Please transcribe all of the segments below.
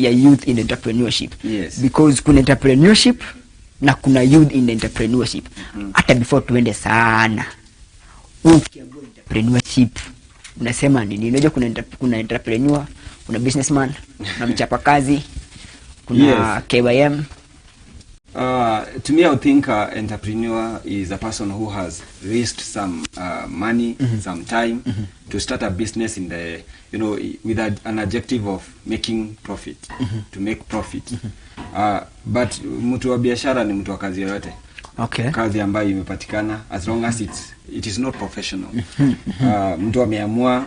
ya youth in entrepreneurship. Yes. Because kuna entrepreneurship na kuna youth in entrepreneurship. Hata before tuende sana. Ukiambiwa entrepreneurship unasema nini? Unajua kuna entrepreneur, kuna businessman, kuna mchapakazi, kuna KYM. To me, I would think entrepreneur is a person who has raised some money, some time to start a business in the, with an objective of making profit, to make profit. But mtu wa biashara ni mtu wa kazi yoyote. Okay. Kazi ambayo imepatikana, as long as it is not professional. Mtu ameamua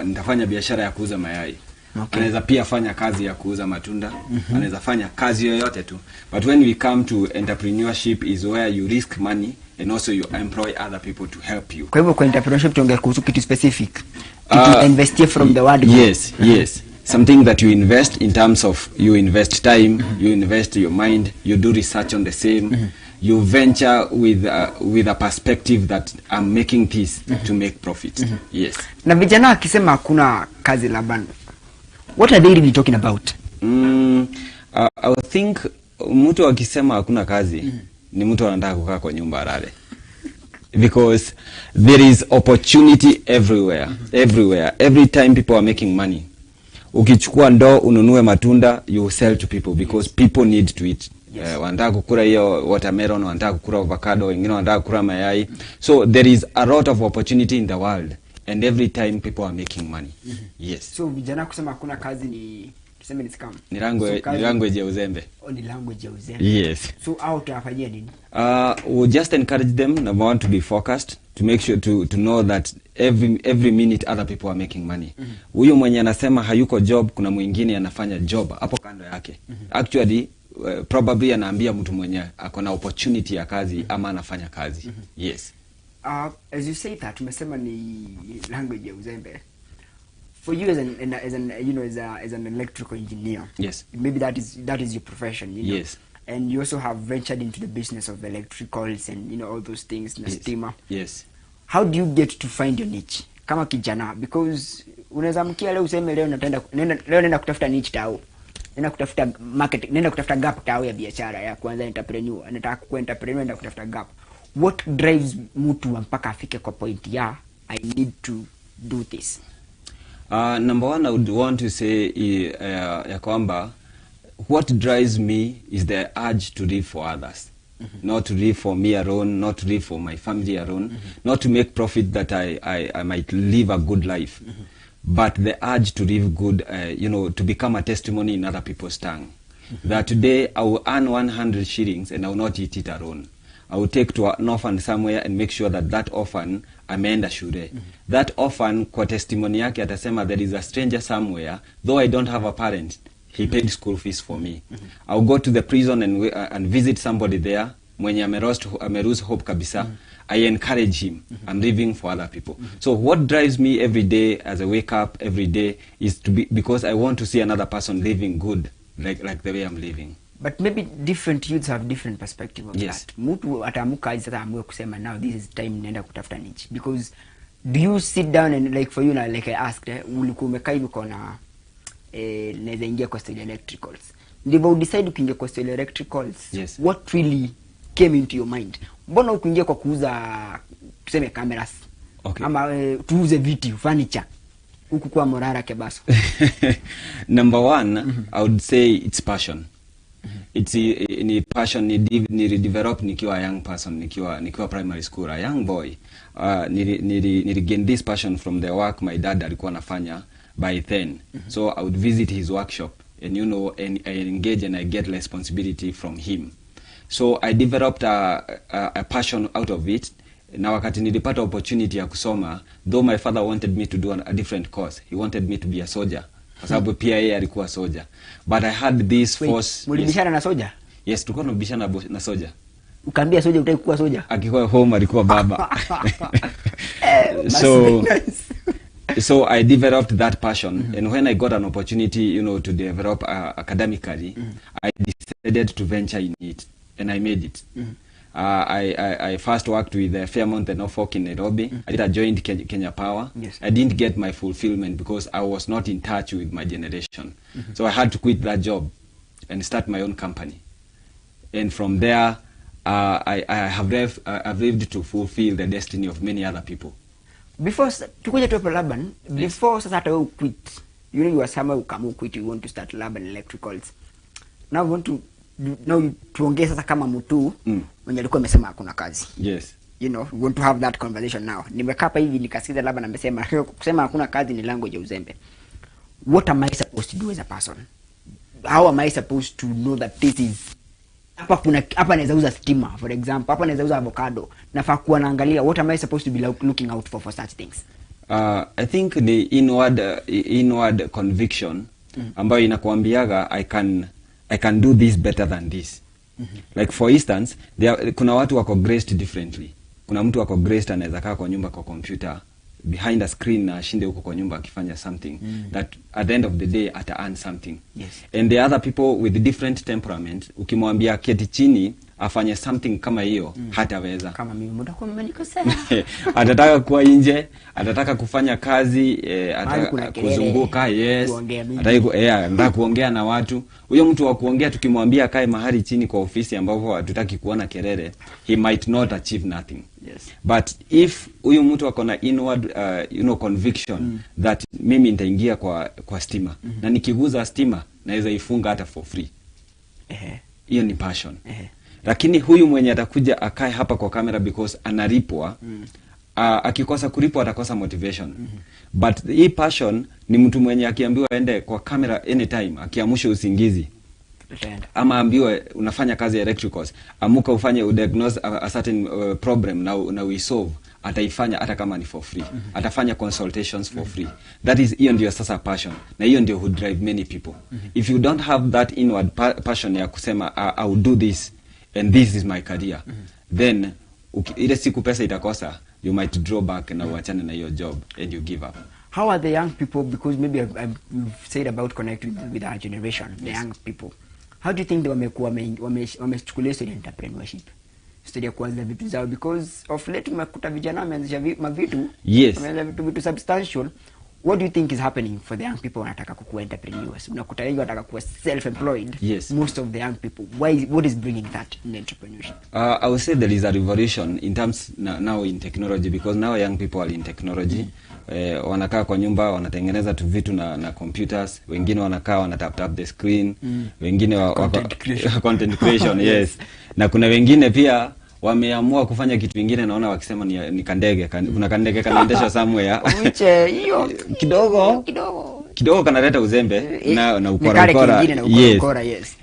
nitafanya biashara ya kuuza mayai. Okay. Anaweza pia fanya kazi ya kuuza matunda, anaweza fanya kazi yoyote tu. But when we come to entrepreneurship is where you risk money and also you employ other people to help you. Kwa hivyo kwa entrepreneurship tuongea kuhusu kitu specific. Kitu invest from the word. Yes, yes. Something that you invest in terms of you invest time, you invest your mind, you do research on the same. You venture with a perspective that I'm making this to make profit. Yes. Na vijana akisema hakuna kazi Laban, what are they really talking about? I think mtu akisema hakuna kazi ni mtu anataka kukaa kwa nyumba alale. Because there is opportunity everywhere. Everywhere. Every time people are making money. Ukichukua ndoo ununue matunda, you sell to people because people need to eat. Wanataka kukula hiyo watermelon, wanataka kukula avocado, wengine wanataka kukula mayai. So there is a lot of opportunity in the world and every time people are making money. Yes. So vijana kusema hakuna kazi ni tuseme ni scam. Ni language ya uzembe. Ni language ya uzembe. Yes. So how tutafanyia nini? We'll just encourage them, number one, to be focused, to make sure to know that every minute other people are making money. Huyo mwenye anasema hayuko job, kuna mwingine anafanya job hapo kando yake. Actually probably anaambia mtu mwenye akona opportunity ya kazi ama anafanya kazi. Yes. As you say that tumesema ni language ya uzembe. For you as an electrical engineer. Yes. Maybe that is your profession, Yes. And you also have ventured into the business of electricals and all those things, na steamer. Yes. How do you get to find your niche kama kijana? Because unaweza mkia leo useme leo nenda kutafuta niche tao. Nenda kutafuta market, nenda kutafuta gap tao ya biashara ya kwanza entrepreneur. Nataka kuwa entrepreneur, nenda kutafuta gap. What drives mtu mpaka afike kwa point ya I need to do this? Number one, I would want to say ya kwamba what drives me is the urge to live for others. Not to live for me alone, not to live for my family alone, not to make profit that I might live a good life, but the urge to live good, to become a testimony in other people's tongue. That today I will earn 100 shillings and I will not eat it alone. I will take to an orphan somewhere and make sure that orphan ameenda shule. That orphan kwa testimony yake atasema there is a stranger somewhere, though I don't have a parent, he paid school fees for me. I'll go to the prison and visit somebody there mwenye ameruse hope kabisa. I encourage him. I'm living for other people. So what drives me every day as I wake up every day is because I want to see another person living good like the way I'm living. But maybe different youths have different perspective of yes. that. Mtu atamuka aje sasa amue kusema now this is time naenda kutafuta niche. Because do you sit down and like for you now, like I asked, ulikuwa umekaa hivi ukaona naweza ingia kwa style electricals. Ndivyo decide kuingia kwa style electricals. Yes. What really came into your mind? Mbona ukuingia kwa kuuza tuseme cameras? Okay. Ama tuuze viti, furniture. Huku kwa Morara Kebaso. Number one, I would say it's passion. It's ni passion ni redevelop nikiwa a young person, nikiwa primary school, a young boy. Ni gain this passion from the work my dad alikuwa anafanya by then. So I would visit his workshop and and I engage and I get responsibility from him. So I developed a passion out of it. Na wakati nilipata opportunity ya kusoma, though my father wanted me to do a different course, he wanted me to be a soldier. Kwa sababu pia yeye alikuwa soldier. But I had this force. Mulibishana na soldier? Yes, tulikuwa tunabishana na soldier. Ukaambia soldier utaki kuwa soldier? Akikuwa home alikuwa baba. So I developed that passion, and when I got an opportunity, to develop academically, I decided to venture in it, and I made it. I first worked with Fairmont and Norfolk in Nairobi. I did joined Kenya Power. Yes. I didn't get my fulfillment because I was not in touch with my generation. So I had to quit that job and start my own company. And from there, I've lived to fulfill the destiny of many other people. Before tukuja tu Laban, before sasa hata wewe quit, you are somewhere ukamu quit, you want to start Laban Electricals. Now you want to tuongee sasa kama mtu mwenye alikuwa amesema hakuna kazi. Yes. You know, we want to have that conversation now. Nimekaa hapa hivi nikasikiza Laban amesema kusema hakuna kazi ni language ya uzembe. What am I supposed to do as a person? How am I supposed to know that this is hapa naweza uza stima, for example, hapa naweza uza avocado, nafaa kuwa naangalia what am I supposed to be looking out for such things? I think the inward conviction ambayo inakuambiaga I can do this better than this. Like for instance, kuna watu wako graced differently. Kuna mtu wako graced anaweza kaa kwa nyumba kwa computer behind a screen na ashinde huko kwa nyumba akifanya something that at the end of the day ata earn something. Yes. And the other people with different temperament, ukimwambia keti chini afanye something kama hiyo hataweza. Kama mimi muda kwa mmenikosea. Atataka kuwa nje, atataka kufanya kazi, atataka kuzunguka, yes. Atataka kuongea na watu. Huyo mtu wa kuongea tukimwambia kae mahali chini kwa ofisi ambapo hatutaki kuona kelele, he might not achieve nothing. Yes. But if huyo mtu akona inward conviction that mimi nitaingia kwa stima na nikiguza stima naweza ifunga hata for free. Hiyo ni passion. Lakini huyu mwenye atakuja akae hapa kwa kamera because analipwa, akikosa kulipwa atakosa motivation. But hii passion ni mtu mwenye akiambiwa ende kwa kamera anytime, akiamsha usingizi. Ama ambiwe unafanya kazi ya electricals, amuka ufanye diagnose a certain problem na we solve, ataifanya hata kama ni for free. Atafanya consultations for free. That is hiyo ndio sasa passion. Na hiyo ndio who drive many people. If you don't have that inward passion ya kusema I will do this and this is my career, then ile siku pesa itakosa, you might draw back na uachane na your job and you give up. How are the young people, because maybe you've said about connecting with our generation, the young people. How do you think they wamechukulia story entrepreneurship? Story ya kuanza vitu zao, because of late umekuta vijana wameanzisha mavitu. Yes. Wameanza vitu substantial. What do you think is happening for the young people wanataka kuwa entrepreneurs? Unakuta wengi wanataka kuwa self-employed. Yes. Most of the young people. What is bringing that in entrepreneurship? I would say there is a revolution in terms now in technology, because now young people are in technology. Wanakaa kwa nyumba wanatengeneza tu vitu na computers, wengine wanakaa wanatap the screen, wengine content creation yes. Na kuna wengine pia wameamua kufanya kitu kingine, naona wakisema ni kandege, kuna kandege kanaendesha somewhere. Uche hiyo kidogo kanaleta uzembe na ukora. Yes.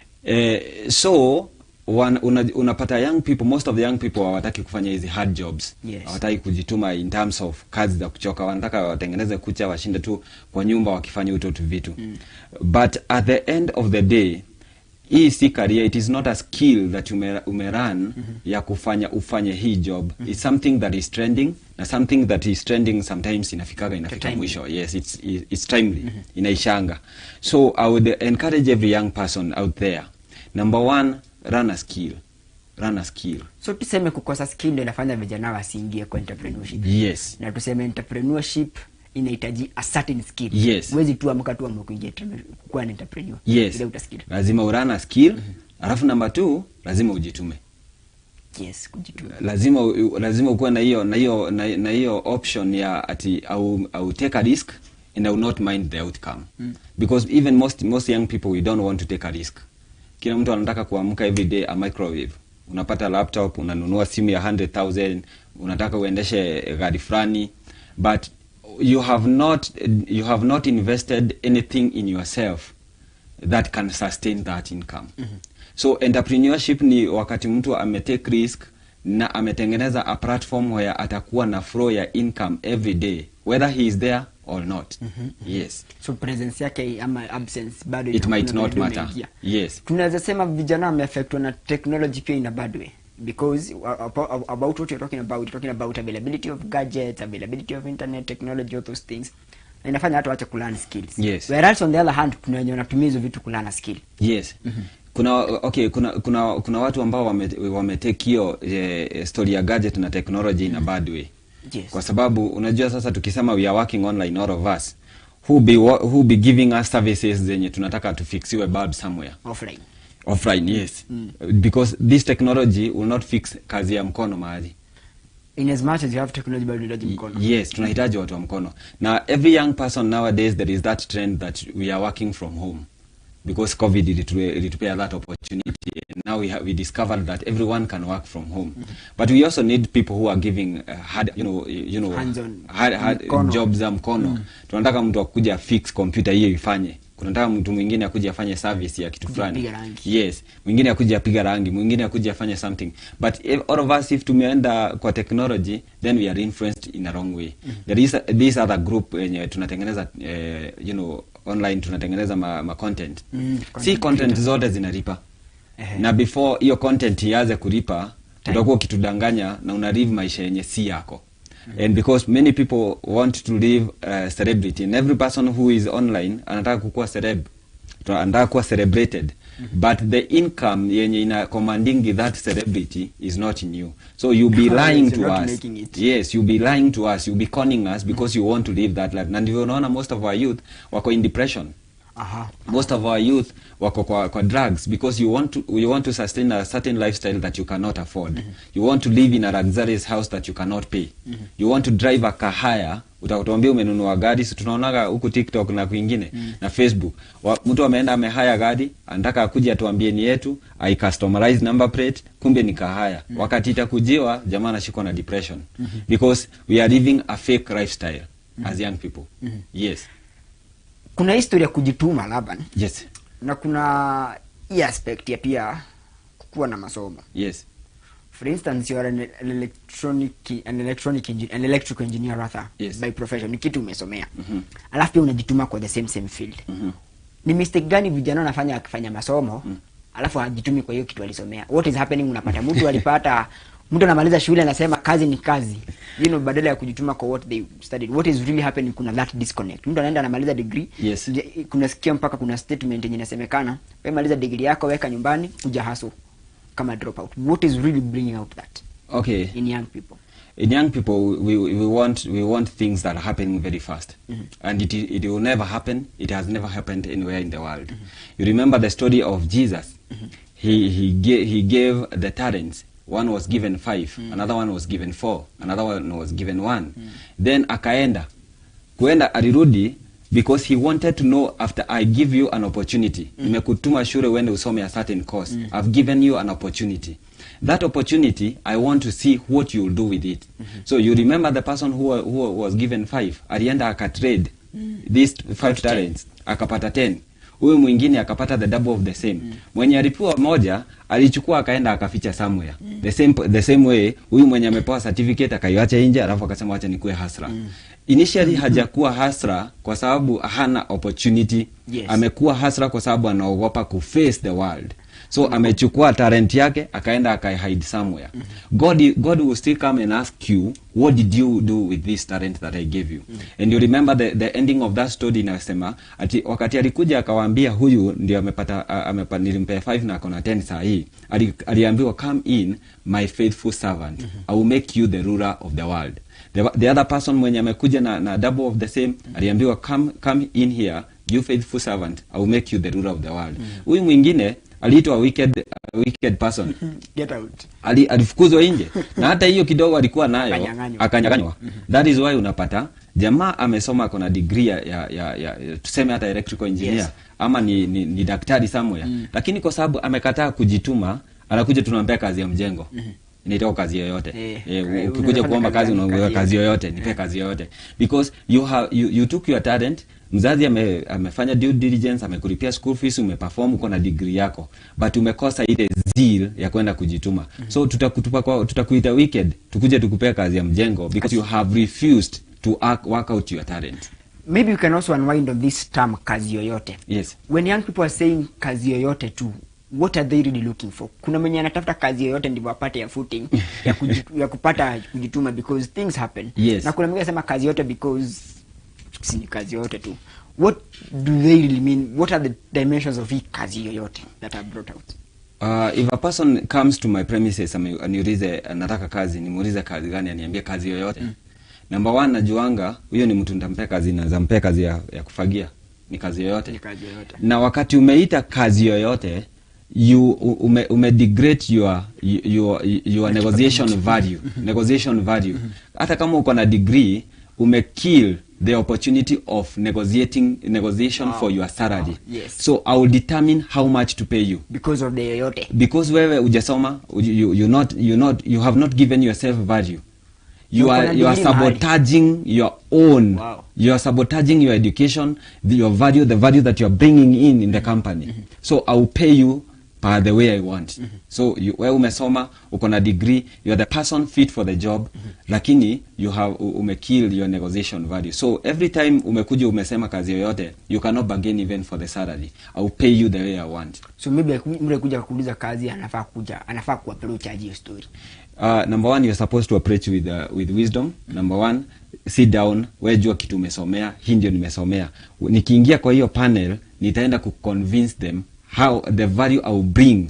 So unapata young people, most of the young people hawataki kufanya hizi hard jobs. Hawataki kujituma in terms of kazi za kuchoka, wanataka watengeneze kucha washinde tu kwa nyumba wakifanya utoto vitu. But at the end of the day, hii si career, it is not a skill that umeran ya ufanye hii job. It's something that is trending, na something that is trending sometimes inafika mwisho. Yes, it's timely. Inaishanga. So I would encourage every young person out there, number one, run a skill. So tuseme kukosa skill ndio inafanya vijana wasiingie kwa entrepreneurship. Yes. Na tuseme entrepreneurship inahitaji a certain skill. Yes. Huwezi tu amka tu kuingia kuwa an entrepreneur. Yes. Ile utaskill. Lazima urana a skill. Alafu number 2, lazima ujitume. Yes, kujituma. Lazima ukuwe na hiyo option ya ati au take a risk and I will not mind the outcome. Because even most young people, we don't want to take a risk. Kila mtu anataka kuamka every day a microwave. Unapata laptop, unanunua simu ya 100,000, unataka uendeshe gari fulani, but you have not invested anything in yourself that can sustain that income. So entrepreneurship ni wakati mtu ametake risk na ametengeneza a platform where atakuwa na flow ya income every day, whether he is there or not. Yes. So presence yake ama absence bado it might not matter. Yes. Tunaweza sema vijana wameaffectwa na technology pia in a bad way, because about what you're talking about availability of gadgets, availability of internet technology, all those things. Na inafanya watu waache kulearn skills. Yes. Whereas on the other hand kuna wenye wanatumia hizo vitu kulearn skill. Yes. Kuna watu ambao wametake hiyo story ya gadget na technology in a bad way. Yes. Kwa sababu unajua sasa tukisema we are working online, all of us who be giving us services zenye tunataka tufixiwe bulb somewhere offline, yes. Because this technology will not fix kazi ya mkono mahali. In as much as you have technology, but unahitaji mkono. Yes, tunahitaji watu wa mkono. Na every young person nowadays, there is that trend that we are working from home. Because COVID ilitupea that opportunity. And now we discovered that everyone can work from home. But we also need people who are giving hard jobs za mkono. Tunataka mtu akuja fix computer hiyo ifanye. Kunataka mtu mwingine akuje afanye service ya kitu fulani. Yes, mwingine akuje apiga rangi, mwingine akuje afanye something. But all of us, if tumeenda kwa technology, then we are influenced in a wrong way. There is this other group yenye tunatengeneza online, tunatengeneza ma content. Si content zote zinalipa. Na before hiyo content ianze kulipa, utakuwa ukitudanganya na unalive maisha yenye si yako. And because many people want to live celebrity, and every person who is online anataka kukuwa celeb, anataka kuwa celebrated, but the income yenye ina commanding that celebrity is not in you. So you be lying to us. Yes, you be lying to us, you be conning us because you want to live that life. And you know, most of our youth wako in depression. Most of our youth wako kwa drugs because you want to sustain a certain lifestyle that you cannot afford. You want to live in a luxurious house that you cannot pay. You want to drive a car hire. Utakuambia umenunua gari, si tunaonaga huko TikTok na kwingine na Facebook. Mtu ameenda amehaya gari, anataka akuje atuambie ni yetu, I customize number plate, kumbe ni kahaya. Wakati itakujiwa, jamaa anashikwa na depression. Because we are living a fake lifestyle as young people. Yes. Kuna historia kujituma Laban. Yes. Na kuna hii aspect ya pia kukuwa na masomo. Yes. For instance, you are an electrical engineer rather, yes, by profession. Ni kitu umesomea. Alafu pia unajituma kwa the same field. Ni mistake gani vijana wanafanya akifanya masomo, alafu hajitumi kwa hiyo kitu alisomea? What is happening? Unapata mtu anamaliza shule anasema kazi ni kazi. Badala ya kujituma kwa what they studied. What is really happening? Kuna that disconnect. Mtu anaenda anamaliza degree. Yes. Kuna sikia mpaka kuna statement yenye inasemekana, wewe maliza degree yako, weka nyumbani, kuja hustle kama drop out. What is really bringing out that? Okay. In young people. In young people, we want things that are happening very fast. And it will never happen. It has never happened anywhere in the world. You remember the story of Jesus. He gave the talents. One was given 5, another one was given 4, another one was given 1. Then kuenda alirudi because he wanted to know, after I give you an opportunity, nimekutuma shule uende usome a certain course, I've given you an opportunity. That opportunity, I want to see what you'll do with it. So you remember the person who was given 5, alienda akatrade these 5 talents, akapata 10. Huyu mwingine akapata the double of the same. Mwenye alipewa moja, alichukua akaenda akaficha somewhere. The same way, huyu mwenye amepewa certificate akaiacha nje, alafu akasema acha nikuwe hasra. Initially hajakuwa hasra kwa sababu hana opportunity. Yes. Amekuwa hasra kwa sababu anaogopa ku face the world. So amechukua talent yake akaenda akaihide somewhere. God will still come and ask you, what did you do with this talent that I gave you? And you remember the ending of that story inasema ati wakati alikuja akawaambia huyu ndio amepata nilimpea 5 na akona 10 saa hii. Aliambiwa, come in my faithful servant. I will make you the ruler of the world. The other person mwenye amekuja na double of the same, aliambiwa come in here, you faithful servant. I will make you the ruler of the world. Huyu mwingine aliitwa wicked person. Get out. Alifukuzwa nje. Na hata hiyo kidogo alikuwa nayo akanyang'anywa. That is why unapata jamaa amesoma kuna degree ya tuseme hata electrical engineer, yes, ama ni daktari somewhere. Lakini kwa sababu amekataa kujituma, anakuja tunampea kazi ya mjengo. Inaitwa kazi yoyote. Ukikuja kuomba kazi unaomba kazi yoyote, nipe kazi yoyote. Because you took your talent, mzazi amefanya due diligence, amekulipia school fees, umeperform, uko na degree yako, but umekosa ile zeal ya kwenda kujituma. So tutakuita wicked, tukuje tukupea kazi ya mjengo because you have refused to work out your talent. Maybe you can also unwind on this term kazi yoyote. Yes. When young people are saying kazi yoyote too, what are they really looking for? Kuna mwenye anatafuta kazi yoyote ndivyo apate ya footing ya kupata kujituma because things happen. Yes. Na kuna mwenye anasema kazi yote because si kazi yote tu. what do they really mean? What are the dimensions of hii kazi yoyote that are brought out? If a person comes to my premises aniulize nataka kazi, nimuulize kazi gani, aniambie kazi yoyote. Number one, najuanga huyo ni mtu nitampea kazi, naweza mpea kazi ya kufagia, ni kazi yoyote. Ni kazi yoyote. Na wakati umeita kazi yoyote, you degrade your negotiation value. Negotiation value. Hata kama uko na degree, kill the opportunity of negotiation for your salary. Yes. So I will determine how much to pay you. Because of the yoyote. Because wewe ujasoma, you have not given yourself value. You are sabotaging your own. Wow. You are sabotaging your education, your value, the value that you are bringing in the company. So I will pay you by the way I want. So wewe umesoma, uko na degree, you are the person fit for the job, lakini you have kill your negotiation value. So every time umekuja umesema kazi yoyote, you cannot bargain even for the salary. I will pay you the way I want. So maybe mle kuja kuuliza kazi anafaa kuapproach aje hiyo story. Number one, you're supposed to approach with wisdom. Number one, sit down, wewe jua kitu umesomea, hii ndio nimesomea. Nikiingia kwa hiyo panel, nitaenda kuconvince them how the value I will bring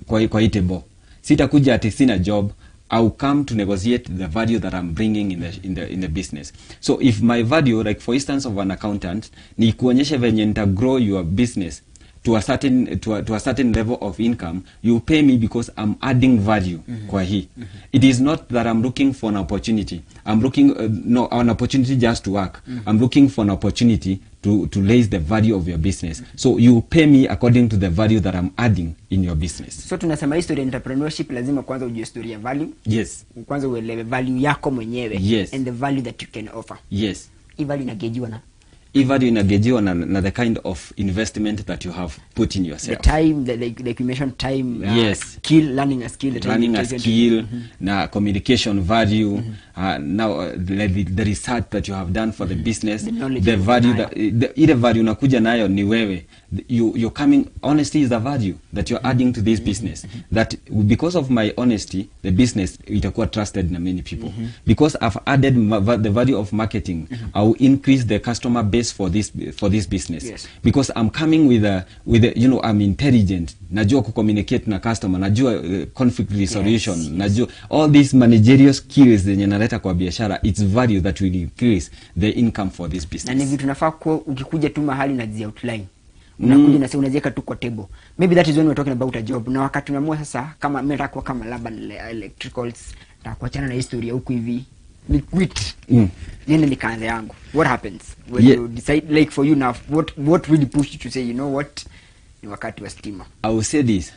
kwa hii table. Sitakuja ati sina job, I will come to negotiate the value that I'm bringing in the business. So if my value, like for instance of an accountant, ni kuonyesha venye nita grow your business to a certain level of income, you pay me because I'm adding value kwa hii. It is not that I'm looking for an opportunity. I'm looking an opportunity just to work. I'm looking for an opportunity to raise the value of your business. So you pay me according to the value that I'm adding in your business. So tunasema history entrepreneurship lazima kwanza ujue story ya value. Yes. Kwanza uelewe value yako mwenyewe. Yes. And the value that you can offer. Yes. Hii value inagejiwa na value inagejiwa na the kind of investment that you have put in yourself. The time, like you mentioned, time, yes. Skill, learning a skill, na communication value, now the research that you have done for the business, the value that ile value unakuja nayo ni wewe. You're coming, honesty is the value that you're adding to this business. That because of my honesty, the business itakuwa trusted na many people. Because I've added the value of marketing, I will increase the customer base for this business. Yes. Because I'm coming with a I'm intelligent, najua kucommunicate na customer, najua conflict resolution, yes. Najua all these managerial skills zenye naleta kwa biashara, it's value that will increase the income for this business. Na ni vitu nafaa kwa ukikuja tu mahali na zi outline. Unakuja na unaziweka tu kwa table. Maybe that is when we're talking about a job. Na wakati unaamua sasa kama mimi nataka kuwa kama Laban Electricals, na kuachana na historia huku hivi, ni quit. Niende nikaanze yangu. What happens when you decide, like for you now, what really pushed you to say, you know what, ni wakati wa stima? I will say this.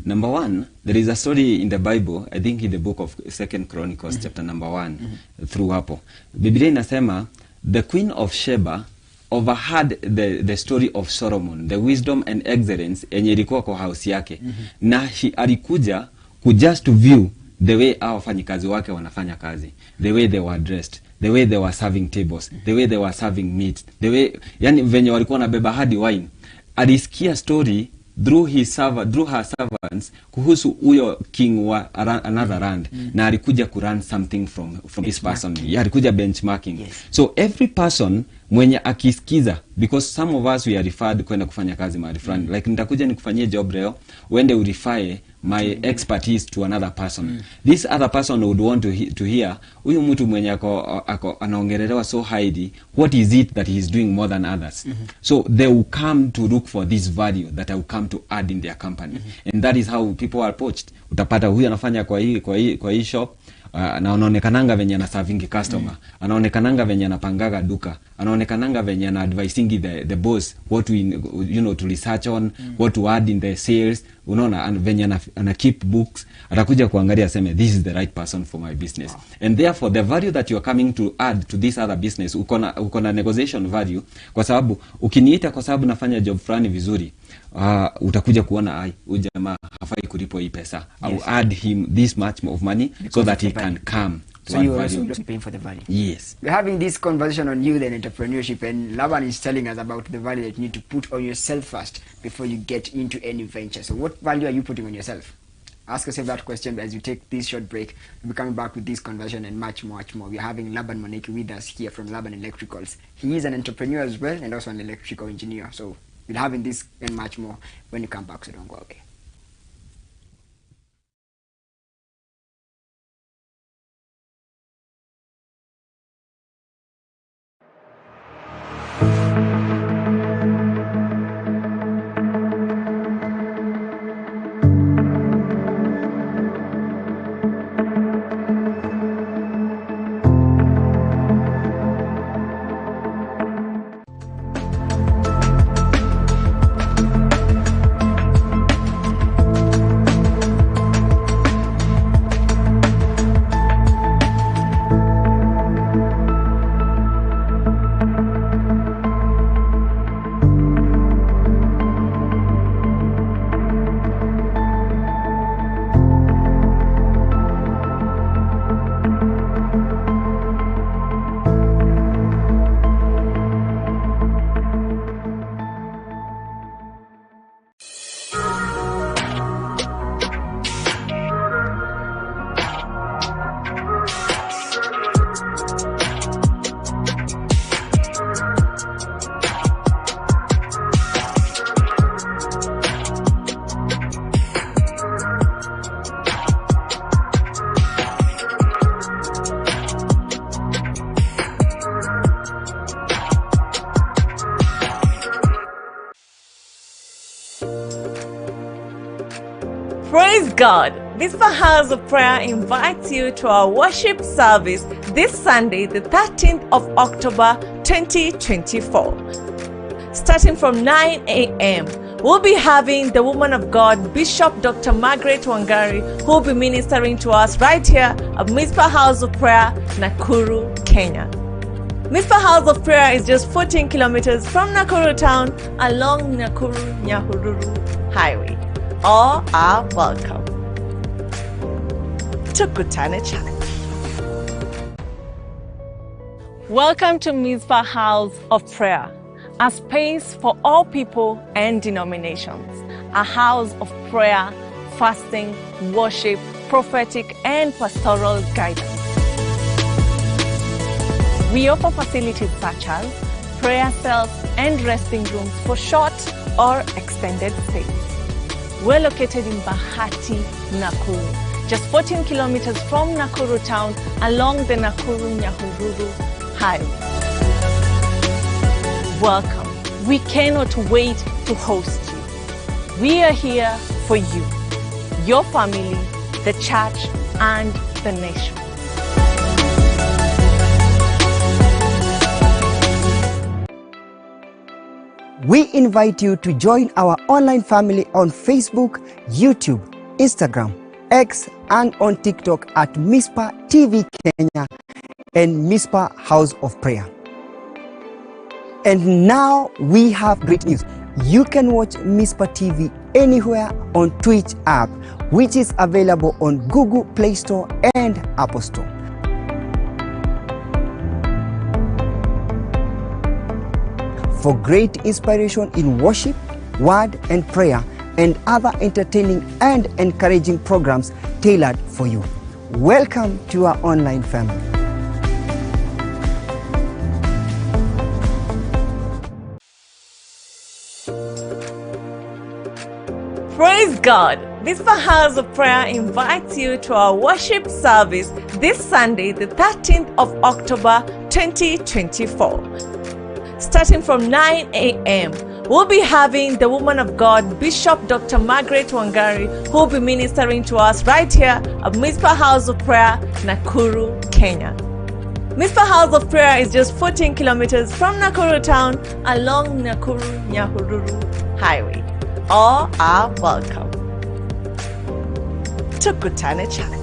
Number one, there is a story in the Bible, I think in the book of 2 Chronicles chapter number 1 through hapo. Biblia inasema the queen of Sheba overheard the story of Solomon, the wisdom and excellence enye ilikuwa kwa house yake. Na alikuja just to view the way our wafanyikazi wake wanafanya kazi, the way they were dressed, the way they were serving tables, the way they were serving meat, the way, yani venye walikuwa wanabeba hadi wine. Alisikia story through her servants kuhusu huyo king wa another land, na alikuja kurun something from this person. Alikuja benchmarking. Yes. So every person mwenye akisikiza, because some of us we are referred kwenda kufanya kazi mahali fulani, like nitakuja nikufanyie job leo, uende urify my expertise to another person. This other person would want to hear huyu mtu mwenye ako anaongelelewa so highly, what is it that he is doing more than others. So they will come to look for this value that I will come to add in their company. And that is how people are poached. Utapata huyu anafanya kwa hii shop, na anaonekananga venye na serving customer, anaonekananga venye anapangaga duka, anaonekananga venye na advising the boss what to research on, what to add in the sales, unaona, venye ana keep books, atakuja kuangalia aseme this is the right person for my business. And therefore the value that you are coming to add to this other business, uko na negotiation value, kwa sababu ukiniita kwa sababu nafanya job fulani vizuri, utakuja kuona huyu jamaa hafai kulipo hii pesa. I will add him this much of money so that he can come. So you are also paying for the value. Yes. We're having this conversation on youth and entrepreneurship, and Laban is telling us about the value that you need to put on yourself first before you get into any venture. So what value are you putting on yourself? Ask yourself that question as you take this short break. We'll be coming back with this conversation and much more. We're having Laban Mwaniki with us here from Laban Electricals. He is an entrepreneur as well and also an electrical engineer. So we'll having this and much more when you come back, so don't go away. Praise God! Mizpah House of Prayer invites you to our worship service this Sunday, the 13th of October 2024. Starting from 9 a.m., we'll be having the woman of God, Bishop Dr. Margaret Wangari, who will be ministering to us right here at Mizpah House of Prayer, Nakuru-Kenya. Mizpah House of Prayer is just 14 kilometers from Nakuru town along Nakuru-Nyahururu Highway. All are welcome. Tukutane Church. Welcome to Mizpah House of Prayer, a space for all people and denominations, a house of prayer, fasting, worship, prophetic and pastoral guidance. We offer facilities such as prayer cells and resting rooms for short or extended stays. We're located in Bahati, Nakuru, just 14 kilometers from Nakuru town along the Nakuru-Nyahururu Highway. Welcome. We cannot wait to host you. We are here for you, your family, the church, and the nation. We invite you to join our online family on Facebook, YouTube, Instagram, X, and on TikTok at Mizpah TV Kenya and Mizpah House of Prayer. And now we have great news. You can watch Mizpah TV anywhere on Twitch app, which is available on Google Play Store and Apple Store. For great inspiration in worship, word and prayer, and other entertaining and encouraging programs tailored for you. Welcome to our online family. Praise God! Mizpah House of Prayer invites you to our worship service this Sunday, the 13th of October 2024. Starting from 9 a.m., we'll be having the woman of God, Bishop Dr. Margaret Wangari, who will be ministering to us right here at Mizpah House of Prayer, Nakuru-Kenya. Mizpah House of Prayer is just 14 kilometers from Nakuru town along Nakuru-Nyahururu Highway. All are welcome. Tukutane Church.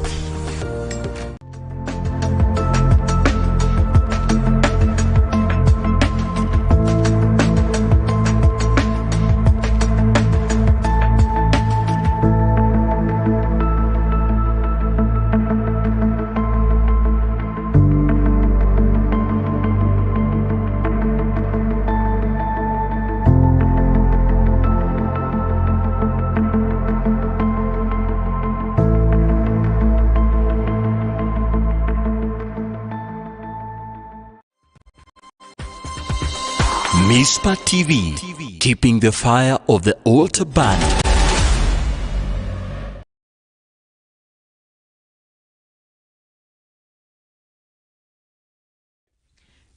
Mizpah TV, keeping the fire of the altar burning.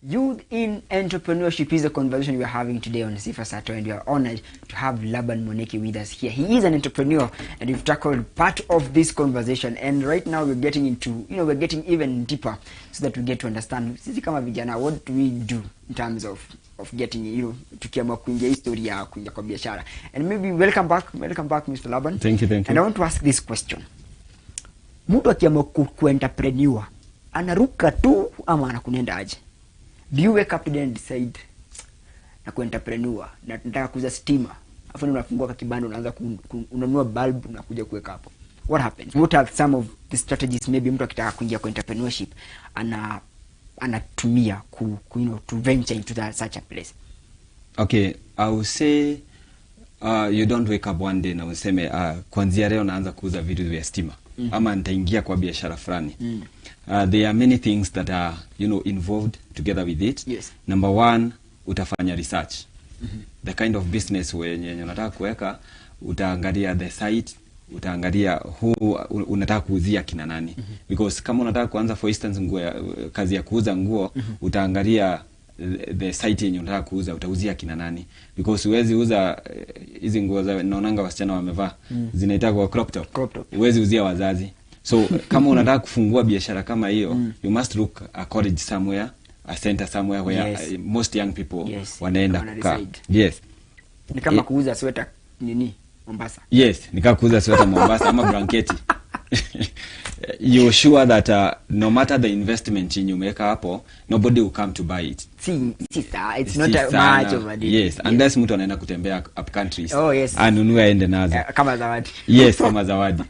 Youth in entrepreneurship is a conversation we are having today on Sifa Sato, and we are honored to have Laban Mwaniki with us here. He is an entrepreneur, and we've tackled part of this conversation. And right now we're getting into, we're getting even deeper so that we get to understand, sisi kama vijana, what do we do in terms of getting, tukiamua kuingia history ya kuingia kwa biashara. And maybe welcome back, Mr. Laban. Thank you. And I want to ask this question. Mtu akiamua ku-entrepreneur, anaruka tu ama anakunenda aje? Do you wake up today and decide na ku-entrepreneur, na nataka kuuza stima, afu unafungua kwa kibanda unaanza unanunua bulb unakuja kuweka hapo? What happens? What are some of the strategies maybe mtu akitaka kuingia kwa entrepreneurship anatumia to venture into such a place? Okay, I will say you don't wake up one day na useme kuanzia leo naanza kuuza vitu vya stima ama nitaingia kwa biashara fulani. There are many things that are involved together with it. Yes. Number one, utafanya research. The kind of business wenye unataka kuweka, utaangalia the site, utaangalia unataka kuuzia kina nani. Because kama unataka kuanza for instance kazi ya kuuza nguo, utaangalia the site yenye unataka kuuza, utauzia kina nani. Because huwezi uza hizi nguo za naonanga wasichana wamevaa, zinaitwa crop top. Huwezi uzia wazazi. So kama unataka kufungua biashara kama hiyo, you must look a college somewhere, a center somewhere where most young people wanaenda kukaa. Yes. Ni kama kuuza sweta Mombasa. Yes, ni kama kuuza sweta Mombasa ama blanketi. You're sure that no matter the investment you make hapo, nobody will come to buy it. It's not much of a deal. Yes, unless mtu anaenda kutembea up countries. Oh yes. Anunue aende nazo. Kama zawadi. Yes, kama zawadi.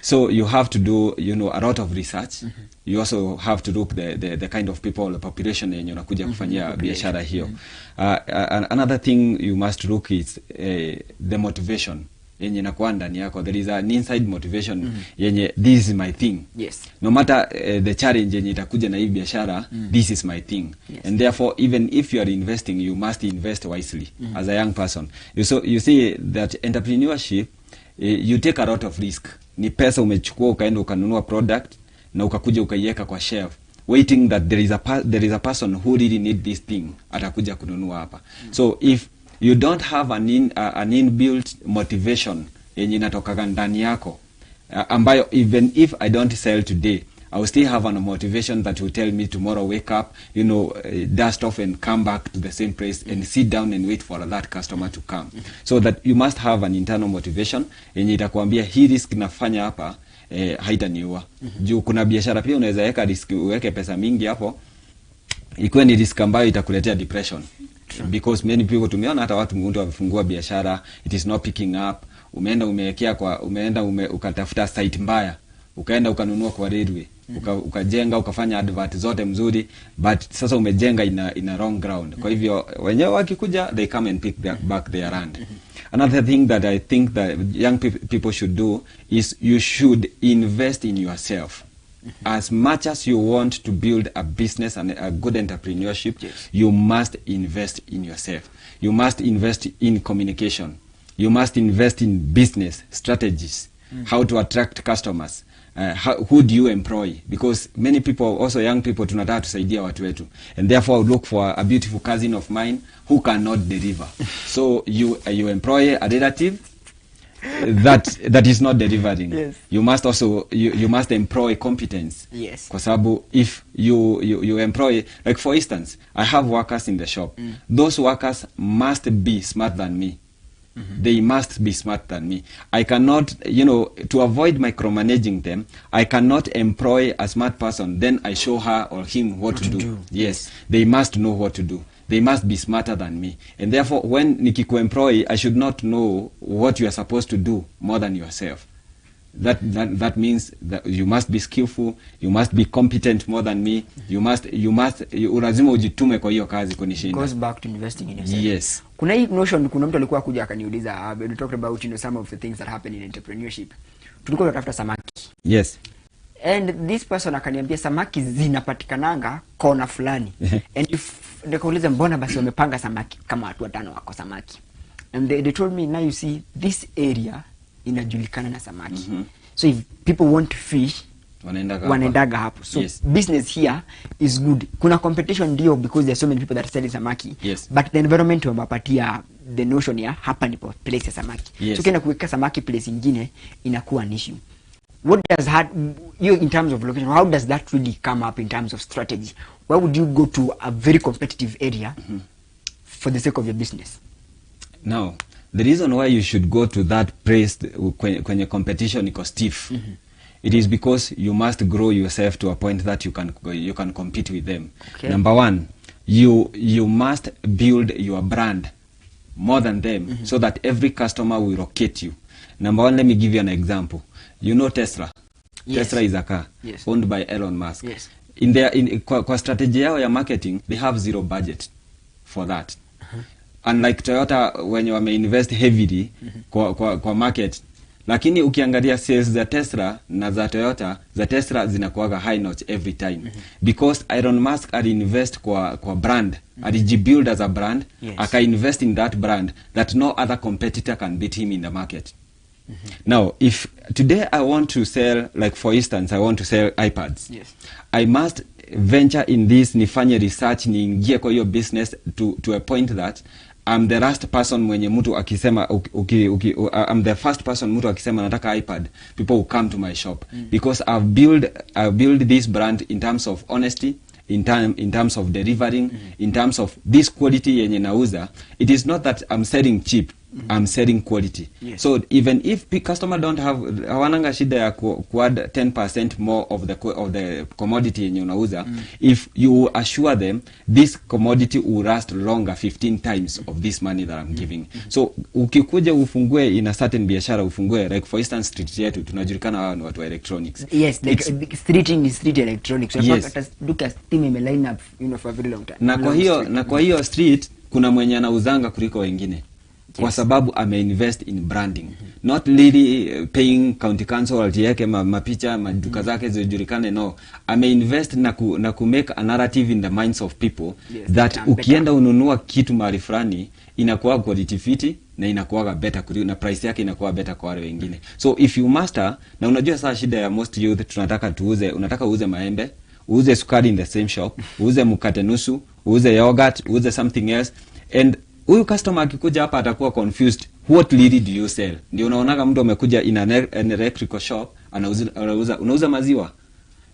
So you have to do, a lot of research. You also have to look the kind of people, the population yenye unakuja kufanyia biashara hiyo. Another thing you must look is the motivation yenye inakuwa ndani yako. There is an inside motivation yenye this is my thing. Yes. No matter the challenge yenye itakuja na hii biashara, this is my thing. Yes. And therefore even if you are investing, you must invest wisely as a young person. So you see that entrepreneurship, you take a lot of risk. Ni pesa umechukua ukaenda ukanunua product na ukakuja ukaiweka kwa shelf waiting that there is a person who really need this thing atakuja kununua hapa. So if you don't have an inbuilt motivation yenye inatoka ndani yako, ambayo even if I don't sell today, I will still have a motivation that will tell me tomorrow wake up, dust off and come back to the same place and sit down and wait for that customer to come. So that you must have an internal motivation yenye itakwambia hii risk nafanya hapa haitaniua. Juu kuna biashara pia unaweza weka risk, uweke pesa mingi hapo ikuwe ni risk ambayo itakuletea depression. Because many people tumeona hata watu mtu wamefungua biashara, it is not picking up. Umeenda ukatafuta site mbaya, ukaenda ukanunua kwa railway, ukajenga ukafanya advert zote mzuri, but sasa umejenga in a wrong ground. Kwa hivyo wenyewe wakikuja they come and pick back their land. Another thing that I think that young people should do is you should invest in yourself. As much as you want to build a business and a good entrepreneurship, you must invest in yourself. You must invest in communication. You must invest in business strategies, how to attract customers. Who do you employ? Because many people, also young people, tunataka tusaidia watu wetu, and therefore look for a beautiful cousin of mine who cannot deliver. So you employ a relative that is not delivering. Yes. You must also you must employ competence. Yes. Kwa sababu if you employ, like for instance, I have workers in the shop. Those workers must be smarter than me. They must be smarter than me. I cannot, to avoid micromanaging them, I cannot employ a smart person, then I show her or him what to do. Yes. They must know what to do. They must be smarter than me. And therefore, when nikiku-employ, I should not know what you are supposed to do more than yourself. That means that you must be skillful, you must be competent more than me, you lazima ujitume kwa hiyo kazi kunishinda. Goes back to investing in yourself. Yes. Kuna hii notion, kuna mtu alikuwa kuja akaniuliza, we talked about some of the things that happen in entrepreneurship. Tulikuwa tunatafuta samaki. Yes. And this person akaniambia samaki zinapatikananga kona fulani. And nikauliza mbona basi wamepanga samaki kama watu 5 wako samaki. And they told me, now you see this area inajulikana na samaki. So if people want to fish, wanaendaga hapo. So business here is good. Kuna competition ndio because there are so many people that are selling samaki. But the environment wamepatia the notion ya hapa ndipo place ya samaki. So kena kuweka samaki place nyingine inakuwa an issue. What does that, you in terms of location, how does that really come up in terms of strategy? Why would you go to a very competitive area for the sake of your business? Now, the reason why you should go to that place when your competition is stiff, it is because you must grow yourself to a point that you can compete with them. Number one, you must build your brand more than them so that every customer will locate you. Number one, let me give you an example. You know Tesla. Tesla is a car owned by Elon Musk. In their kwa strategy yao ya marketing, they have zero budget for that. Unlike Toyota, when you invest heavily kwa market, lakini ukiangalia sales za Tesla na za Toyota, za Tesla zinakuwaga high notch every time. Because Elon Musk invest kwa brand, alijibuild as a brand, aka invest in that brand that no other competitor can beat him in the market. Now, if today I want to sell, like for instance, I want to sell iPads, I must venture in this, nifanye research, niingie kwa hiyo business to a point that I'm the last person mwenye mtu akisema I'm the first person mtu akisema nataka iPad, people will come to my shop because I've built this brand in terms of honesty, in terms of delivering, in terms of this quality yenye nauza. It is not that I'm selling cheap, I'm selling quality. So even if customer don't have hawananga shida ya kuadd 10% more of the commodity yenye unauza, if you assure them this commodity will last longer 15 times of this money that I'm giving. So ukikuja ufungue in a certain biashara, ufungue like for instance street yetu tunajulikana hawa ni watu wa electronics. Street electronics. So look at Steam line up, you know, for a very long time. Na kwa hiyo street kuna mwenye anauzanga kuliko wengine. Kwa sababu ameinvest in branding, not really paying county council yake mapicha maduka zake zijulikane. No, ameinvest na ku make a narrative in the minds of people that ukienda ununua kitu mahali fulani inakuwa quality fit na inakuwa better na price yake inakuwa better kwa wale wengine. So if you master, na unajua saa shida ya most youth tunataka unataka uuze maembe, uuze sukari in the same shop, uuze mkate nusu, uuze yogurt, uuze something else, and huyu customer akikuja hapa atakuwa confused, what really do you sell? Ndio unaonaga mtu amekuja in an electrical shop unauza maziwa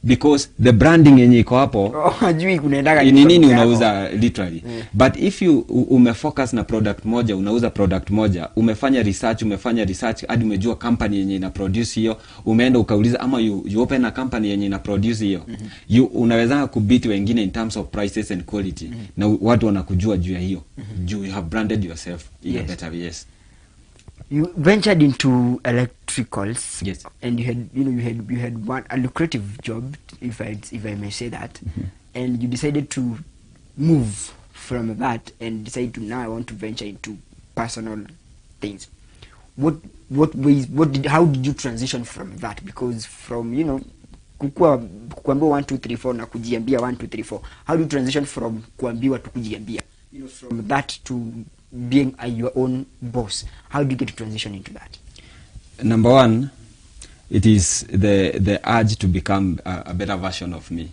because the branding yenye iko hapo hajui kunaendaga nini unauza literally. But if you umefocus na product moja, unauza product moja, umefanya research hadi umejua company yenye ina produce hiyo, umeenda ukauliza ama you open a company yenye ina produce hiyo, unaweza kubeat wengine in terms of prices and quality, na watu wanakujua juu ya hiyo. You have branded yourself in a better way. You ventured into electricals, and you had a lucrative job, if I may say that, and you decided to move from that and decide to now I want to venture into personal things. How did you transition from that? Because from kuambiwa 1 2 3 4 na kujiambia 1 2 3 4, how do you transition from kuambiwa to kujiambia, from that to being your own boss? How do you get to transition into that? Number one, it is the urge to become a better version of me.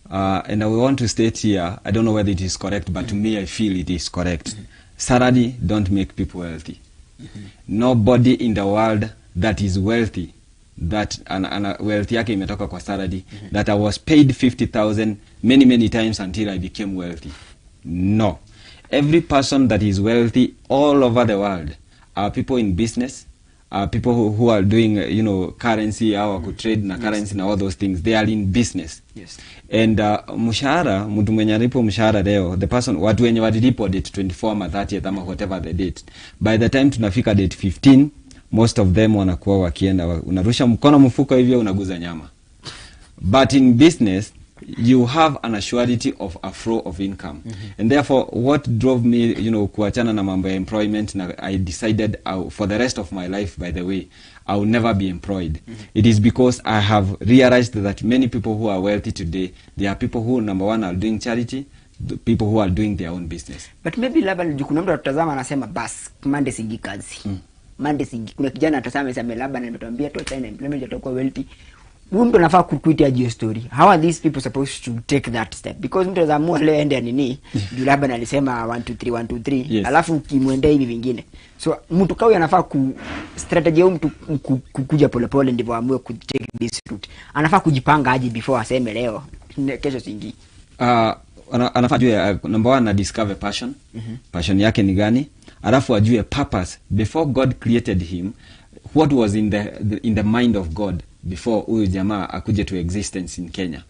And I want to state here, I don't know whether it is correct, but to me I feel it is correct. Salary don't make people wealthy. Nobody in the world that is wealthy, that wealthy yake imetoka kwa salary, that I was paid 50,000 many times until I became wealthy. No. Every person that is wealthy all over the world are people in business, people who are doing currency, how could trade na currency na all those things. They are in business. And mshahara, mtu mwenye alipo mshahara leo, the person watu wenye walilipo date 24 ama 30 ama whatever the date, by the time tunafika date 15, most of them wanakuwa wakienda unarusha mkono mfuko hivyo unaguza nyama. But in business you have an assurity of a flow of income. And therefore what drove me kuachana na mambo ya employment, na I decided for the rest of my life, by the way, I will never be employed. It is because I have realized that many people who are wealthy today, they are people who, number one, are doing charity, the people who are doing their own business. But maybe labda kuna mtu atazama anasema bas Monday singi kazi. Monday singi. Kuna kijana atasema amesema labda nimetuambia tu China employment itakuwa wealthy. Mtu anafaa kuquit hiyo story. How are these people supposed to take that step? Because mtu anazamua leo ende nini? Juu labda alisema 1 2 3 1 2 3. Yes. Alafu kimwendea hivi vingine. So mtu kau anafaa ku strategy ya mtu kukuja polepole ndivyo amue ku take this route. Anafaa kujipanga aje before aseme leo kesho singi. Anafaa jue number 1 na discover passion. Passion yake ni gani? Alafu ajue purpose. Before God created him, what was in the mind of God before huyu jamaa akuje to existence in Kenya.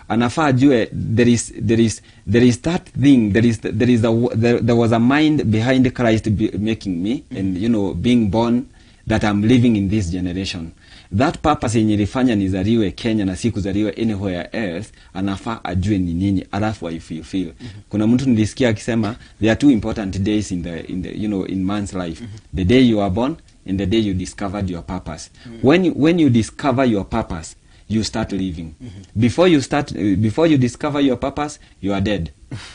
Anafaa ajue there is that thing, there was a mind behind Christ making me and being born, that I'm living in this generation. That purpose yenye ilifanya nizaliwe Kenya na siku zaliwe anywhere else, anafaa ajue ni nini, alafu I feel. Kuna mtu nilisikia akisema there are 2 important days in in man's life. The day you are born and the day you discovered your purpose. When you discover your purpose, you start living. Before you discover your purpose, you are dead.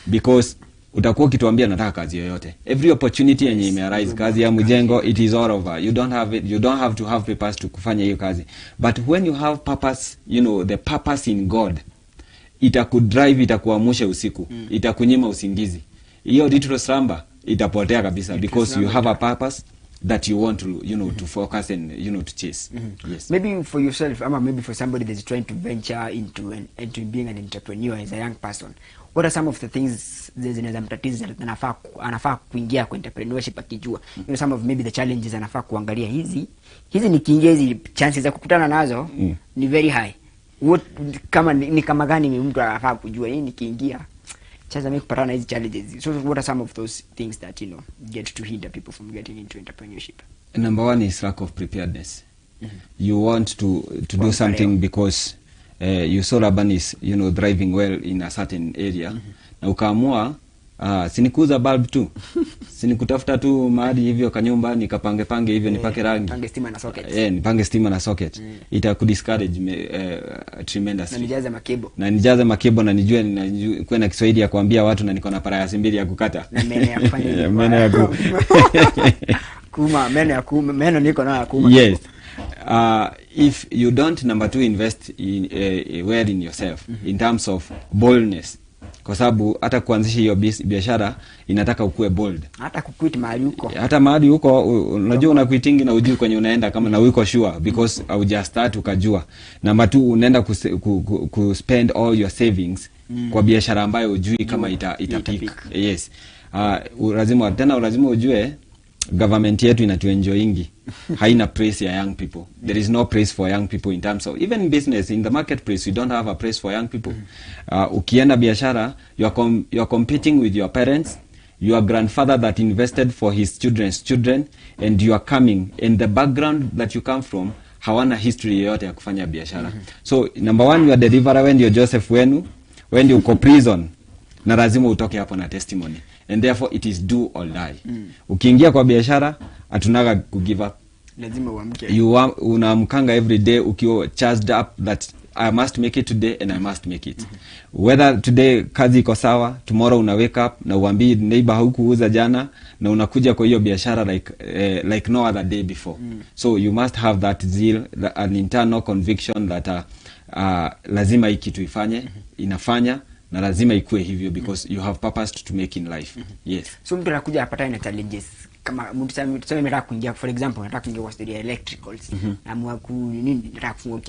Because utakuwa ukituambia nataka kazi yoyote. Every opportunity yenye imearise, kazi ya mjengo, it is all over. You don't have to have papers to kufanya hiyo kazi. But when you have purpose, the purpose in God, itakudrive, itakuamsha usiku, itakunyima usingizi. Hiyo little slumber itapotea kabisa, because you have a purpose that you want to to focus and to chase. Yes. Maybe for yourself, or maybe for somebody that's trying to venture into being an entrepreneur as a young person, what are some of the things zinaweza mtatiza anafaa kuingia kwa entrepreneurship akijua? Some of maybe the challenges anafaa kuangalia hizi nikiingia hizi chances za kukutana nazo ni very high. What kama gani mtu anafaa kujua hii nikiingia chances mimi kupatana na hizi challenges? So what are some of those things that get to hinder people from getting into entrepreneurship? Number 1 is lack of preparedness. You want to do something because you saw Laban is driving well in a certain area, na ukaamua sinikuza bulb tu, sinikutafuta tu mahali hivyo kanyumba nikapange hivyo nipake rangi, nipange stima na socket. Nipange stima na socket. Itakudiscourage tremendously. Na nijaze makebo na nijue kwenda Kiswahili ya kuambia watu na niko na parayasi mbili ya kukata. Na meno ya kufanya meno niko na kuma. Yes. If you don't, number 2, invest well in yourself, in terms of boldness. Kwa sababu hata kuanzisha hiyo biashara inataka ukue bold. Hata kuquit mahali huko. Hata mahali huko unajua unaquitingi na ujui kwenye unaenda kama na uko sure, because au just start ukajua. Number 2, unaenda ku spend all your savings kwa biashara ambayo ujui kama itapick. Yes. Lazima ujue government yetu inatuenjoyingi. Haina praise ya young people. There is no praise for young people in terms of even business. In the marketplace, we don't have a praise for young people. Ukienda biashara, you are competing with your parents, your grandfather that invested for his children's children, and you are coming, and the background that you come from hawana history yoyote ya kufanya biashara. So number 1, you are deliverer when you Joseph wenu, when you uko prison, na lazima utoke hapo na testimony. And therefore it is do or die. Ukiingia kwa biashara atunaga ku give up. Lazima uamke. Unaamkanga every day ukiwa charged up that I must make it today and I must make it. Whether today kazi iko sawa, tomorrow una wake up na uambii neighbor haukuuza jana na unakuja kwa hiyo biashara like no other day before. So you must have that zeal, an internal conviction that lazima hii kitu ifanye, inafanya na lazima ikue hivyo, because you have purpose to make in life. Yes. So mtu anakuja apata na challenges kama mtu tuseme nataka kuingia, for example nataka kuingia kwa studio electricals, naamua nataka kufungua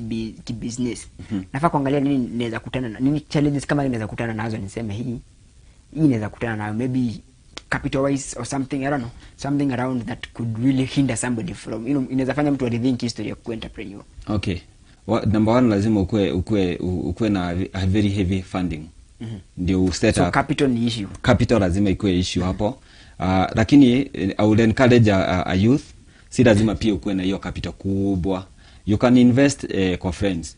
business. Nafaa kuangalia nini naweza kutana na nini challenges kama naweza kutana nazo, niseme hii naweza kutana nayo, maybe capital wise or something, I don't know, something around that could really hinder somebody from inaweza fanya mtu rethink history ya ku entrepreneur. Okay. Number 1, lazima ukue na a very heavy funding. Ndio set up. So capital ni issue. Capital lazima ikuwe issue hapo. Lakini I would encourage a youth, si lazima pia ukue na hiyo capital kubwa. You can invest kwa friends.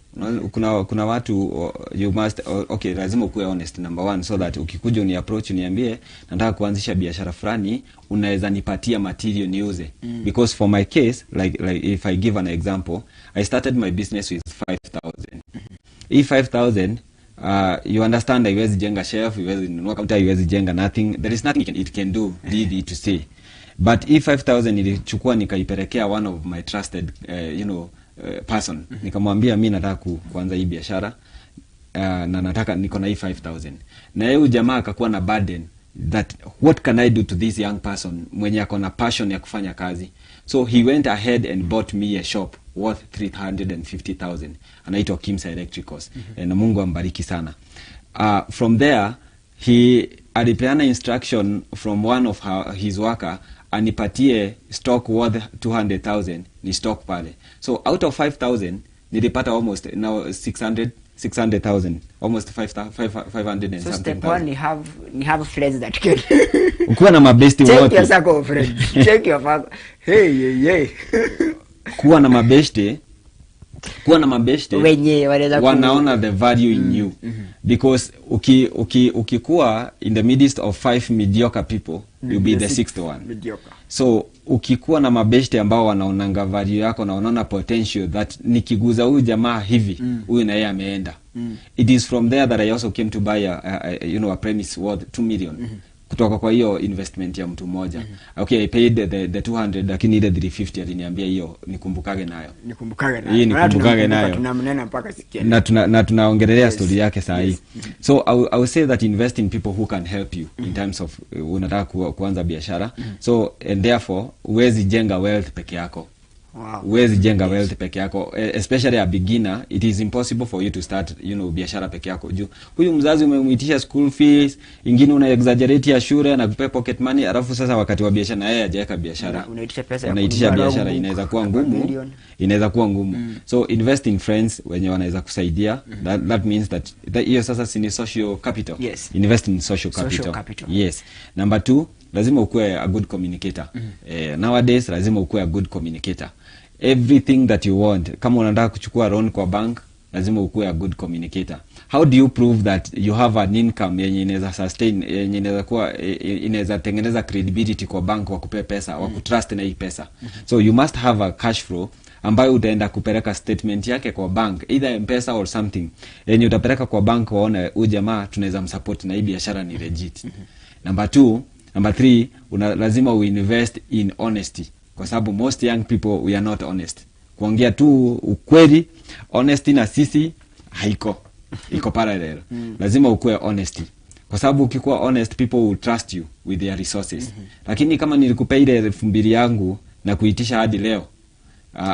Kuna watu you must okay, lazima ukue honest number 1, so that ukikuja ni approach uniambie nataka kuanzisha biashara fulani, unaweza nipatia material niuze. Because for my case, like if I give an example, I started my business with 5,000. If 5,000 you understand haiwezi jenga chef, haiwezi nunua counter, haiwezi jenga nothing. There is nothing it can do really to say. But if 5,000 nilichukua nikaipelekea one of my trusted person, nikamwambia mimi nataka kuanza hii biashara na nataka niko na hii 5,000, na yeye jamaa akakuwa na burden that what can I do to this young person mwenye ako na passion ya kufanya kazi. So he went ahead and bought me a shop worth 350,000, anaitwa Kim's Electricals. Na Mungu ambariki sana. From there he alipeana instruction from one of his worker anipatie stock worth 200,000 ni stock pale. So out of 5,000 nilipata almost now 600,000, almost 500 and so something. Step one, you have friends that can kuwa na mabesti wote. Check your circle of friends. Check your circle. Hey. Kuwa na mabesti wenye wanaona the value in you. Because ukikuwa in the midst of 5 mediocre people, you'll be the 6th one. Mediocre. So ukikuwa na mabesti ambao wanaonanga value yako na wanaona potential that nikiguza huyu jamaa hivi huyu na yeye ameenda. It is from there that I also came to buy a premise worth 2 million. Kutoka kwa hiyo investment ya mtu mmoja. Okay, I paid the 200 lakini ile 350 aliniambia hiyo nikumbukage nayo. Hii nikumbukage nayo. Tunamnena mpaka sikia. Na tunaongelelea story yake saa hii. So I will say that invest in people who can help you in terms of unataka kuanza biashara. So and therefore uwezi jenga wealth peke yako. Wow. Uwezi jenga wealth peke yako, especially a beginner. It is impossible for you to start biashara peke yako. Juu huyu mzazi umemuitisha school fees, ingine una exaggerate ya shule na kupe pocket money, alafu sasa wakati wa biashara na yeye hajaweka biashara. Unaitisha biashara inaweza kuwa ngumu. So invest in friends wenye wanaweza kusaidia. That means that hiyo sasa ni social capital. Yes. Invest in social capital. Yes. Number 2, lazima ukue a good communicator. Nowadays lazima ukue a good communicator. Everything that you want, kama unataka kuchukua loan kwa bank, lazima ukue a good communicator. How do you prove that you have an income yenye inaweza sustain, yenye inaweza tengeneza credibility kwa bank wakupe pesa, wakutrust na hii pesa? So you must have a cash flow ambayo utaenda kupeleka statement yake kwa bank, either MPESA or something, yenye utapeleka kwa bank waone huyu jamaa tunaweza msupport na hii biashara ni legit. Number 3, lazima uinvest in honesty. Kwa sababu most young people we are not honest. Kuongea tu ukweli, honesty na sisi iko parallel. Lazima ukue honesty. Kwa sababu ukikuwa honest, people will trust you with their resources. Lakini kama nilikupea ile 2,000 yangu na kuitisha hadi leo,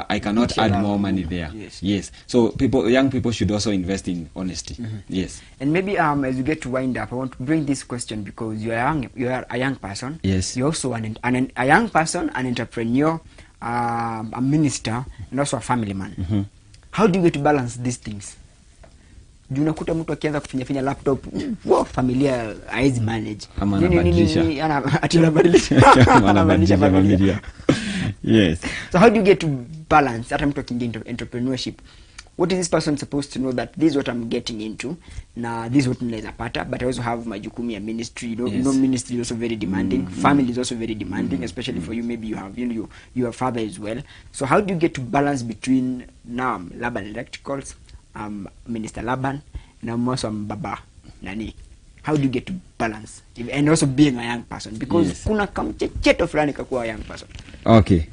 I cannot add more money there. Yes. So young people should also invest in honesty. Yes. And maybe as we get to wind up, I want to bring this question because you are a young person. Yes. You're also a young person, an entrepreneur, a minister, and also a family man. How do you get to balance these things? Juu unakuta mtu akianza kufinya laptop, familia haizi manage. Anabadilisha familia. Yes. So how do you get to balance? Hata mtu akiingia into entrepreneurship, what is this person supposed to know that this is what I'm getting into, na this is what naweza pata, but I also have majukumu ya ministry. Ministry is also very demanding. Family is also very demanding, especially for you. Maybe you have your father as well. So how do you get to balance between now Laban Electricals, Minister Laban, na also Baba Nani? How do you get to balance, and also being a young person, because kuna kamchecheto fulani kakuwa a young person? Okay.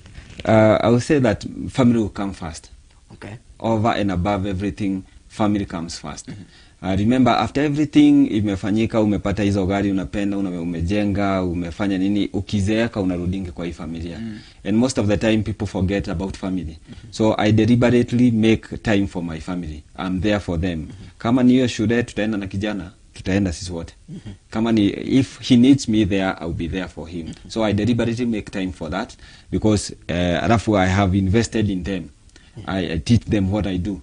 I will say that family will come first. Okay. Over and above everything, family comes first. Remember, after everything imefanyika, umepata hizo gari unapenda, umejenga, umefanya nini, ukizeeka unarudingi kwa hii familia. And most of the time people forget about family. So I deliberately make time for my family. I'm there for them. Kama ni hiyo shule tutaenda na kijana, tutaenda sisi wote. Kama ni if he needs me there, I'll be there for him. So I deliberately make time for that because alafu I have invested in them. I teach them what I do.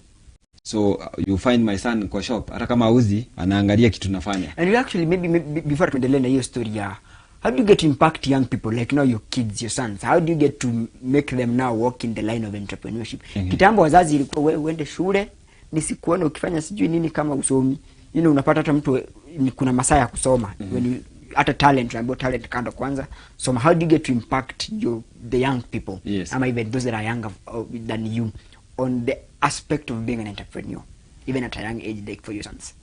So you find my son kwa shop, hata kama auzi anaangalia kitu nafanya. And you actually maybe before tuendelee na hiyo story ya how do you get to impact young people like now your kids, your sons? How do you get to make them now walk in the line of entrepreneurship? Kitambo wazazi ilikuwa wewe uende shule nisikuone ukifanya sijui nini kama usomi. Unapata hata mtu kuna masaa ya kusoma. When you hata talent, about talent kando kwanza. So how do you get to impact the young people? Yes. Or even those that are younger than you on the aspect of being an entrepreneur, even at a young age, like for your sons?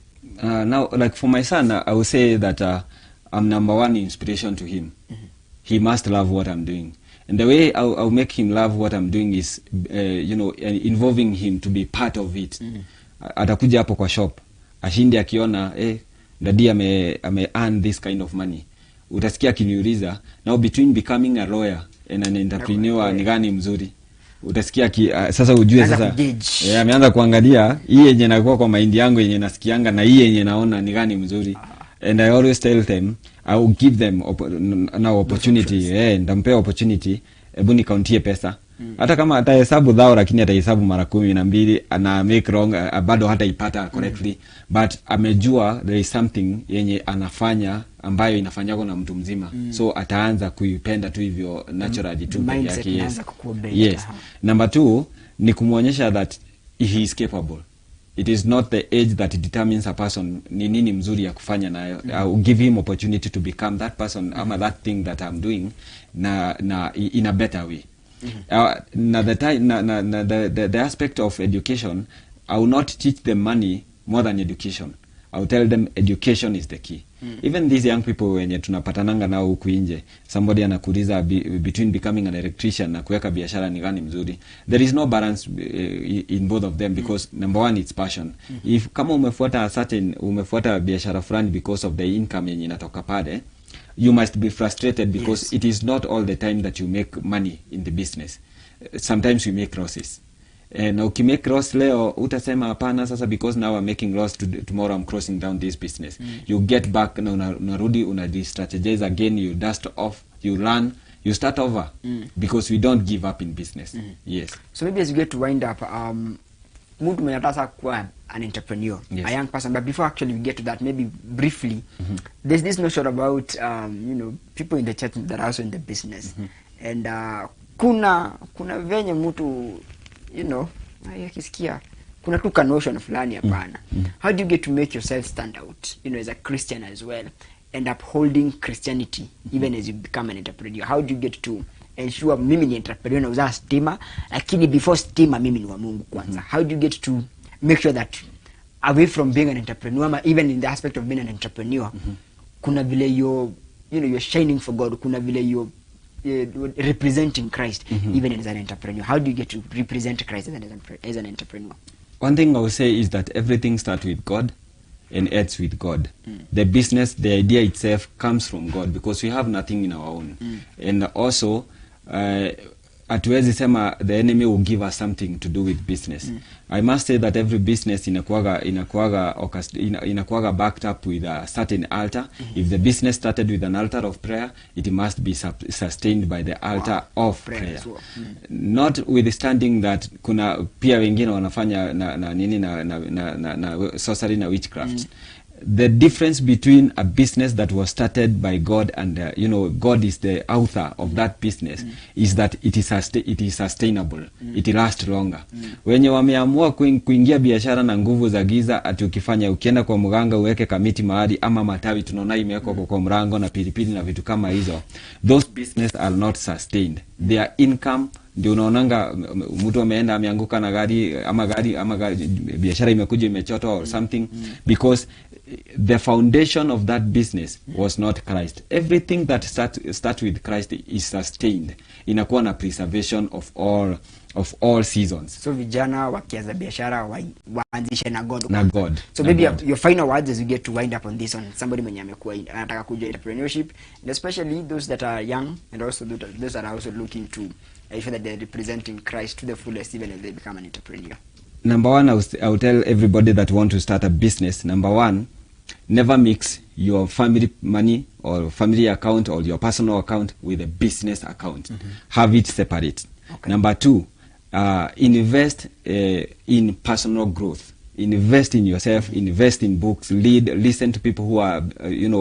Now, like for my son, I would say that I'm number one inspiration to him. He must love what I'm doing. And the way I'll make him love what I'm doing is, involving him to be part of it. Atakuja hapo kwa shop, ashindi akiona, daddy ame earn this kind of money. Utasikia akiniuliza, now between becoming a lawyer and an entrepreneur ni gani mzuri? Utasikia sasa ujue sasa ameanza kuangalia hii yenye nakuwa kwa mind yangu yenye nasikianga na hii yenye naona ni gani mzuri. And I always tell them, I will give them opportunity, ndampea opportunity, hebu nikauntie pesa. Hata kama atahesabu dhao lakini atahesabu mara 12 ana make wrong, bado hata ipata correctly, but amejua there is something yenye anafanya ambayo inafanywa na mtu mzima. So ataanza kuipenda tu hivyo naturally tu yake. Yes. Number 2 ni kumuonyesha that he is capable. It is not the age that determines a person ni nini mzuri ya kufanya nayo. I will give him opportunity to become that person ama that thing that I'm doing na in a better way. The aspect of education, I will not teach them money more than education. I will tell them education is the key. Even these young people wenye tunapatananga nao huku nje, somebody anakuuliza between becoming an electrician na kuweka biashara ni gani mzuri. There is no balance in both of them because number one, it's passion. If kama umefuata biashara fulani because of the income yenye inatoka pale, you must be frustrated because it is not all the time that you make money in the business. Sometimes you make losses. Na ukimake loss leo utasema hapana sasa because now I'm making loss, tomorrow I'm crossing down this business. You get back na unarudi strategize again, you dust off, you learn, you start over because we don't give up in business. Yes. So maybe as we get to wind up, mtu mwenye anataka kuwa an entrepreneur, a young person, but before actually we get to that, maybe briefly, there's this notion about people in the church that are also in the business. And kuna venye mtu akisikia kuna tu notion fulani hapana. How do you get to make yourself stand out, as a Christian as well, and upholding Christianity even as you become an entrepreneur? How do you get to ensure mimi ni entrepreneur nauza stima lakini before stima mimi ni wa Mungu kwanza? How do you get to make sure that away from being an entrepreneur, even in the aspect of being an entrepreneur, kuna vile you're shining for God, kuna vile you're representing Christ even as an entrepreneur? How do you get to represent Christ as an entrepreneur? One thing I will say is that everything starts with God and ends with God. The business, the idea itself comes from God because we have nothing in our own. And also, hatuwezi sema the enemy will give us something to do with business. I must say that every business inakuwaga backed up with a certain altar. If the business started with an altar of prayer, it must be sustained by the altar of prayer. Notwithstanding that kuna pia wengine wanafanya na sorcery na witchcraft. The difference between a business that was started by God and God is the author of that business is that it is sustainable. It lasts longer. Wenye wameamua kuingia biashara na nguvu za giza, ati ukifanya ukienda kwa mganga uweke kamiti mahali ama matawi tunaona imewekwa kwa mrango na pilipili na vitu kama hizo, those business are not sustained. Their income ndio unaonanga mtu ameenda ameanguka na gari ama biashara imekuja imechotwa or something because the foundation of that business was not Christ. Everything that start with Christ is sustained. Inakuwa na preservation of all seasons. So vijana wakianza biashara waanzishe na God. Na God. So maybe your final words as we get to wind up on this on somebody mwenye amekuwa anataka kuja entrepreneurship, and especially those that are young and also those that are also looking to ensure that they're representing Christ to the fullest even as they become an entrepreneur. Number one, I will tell everybody that want to start a business, number one, never mix your family money or family account or your personal account with a business account. Have it separate. Okay. Number two, invest in personal growth. Invest in yourself, invest in books, listen to people who are